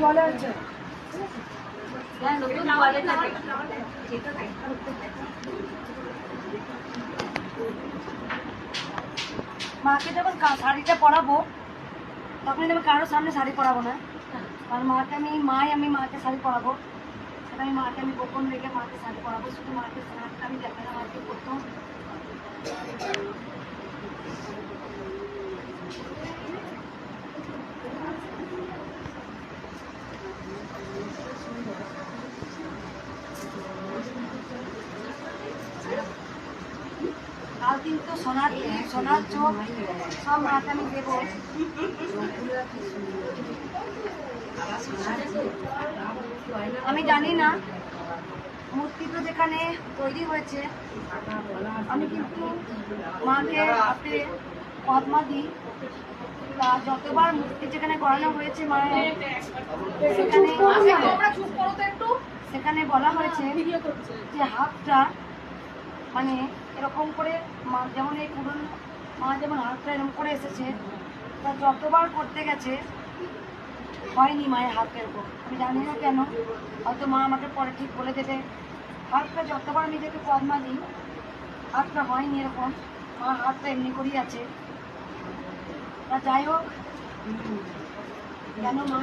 ভালো আছে। মাকে যখন শাড়িটা পরাবো তখন আমি কারোর সামনে শাড়ি পরাবো না, আর মাকে আমি মাকে শাড়ি পরাবো, সেটা মাকে আমি গোপন রেখে মাকে শাড়ি পরাবো, শুধু মাকে শাড়িটা আমি দেখালাম মাকে প্রথম। কাল কিন্তু সোনার চোখ সব মাকে আমি দেবো। আমি জানি না মূর্তি তো যেখানে তৈরি হয়েছে, আমি কিন্তু মাকে হাতে পদ্মা দিই। তা যতবার মূর্তি যেখানে গড়ানো হয়েছে মায়ের, সেখানে বলা হয়েছে যে হাতটা মানে এরকম করে মা, যেমন এই পুরনো মা যেমন হাতটা এরকম করে এসেছে, তা যতবার করতে গেছে হয়নি মায়ের হাত এরকম। আমি জানি না কেন, হয়তো মা আমাকে পরে ঠিক বলে দেবে। হাতটা যতবার আমি দেখে পদ্মা দিই হাতটা হয়নি এরকম, মা হাতটা এমনি করেই আছে। তা যাই হোক, কেন মা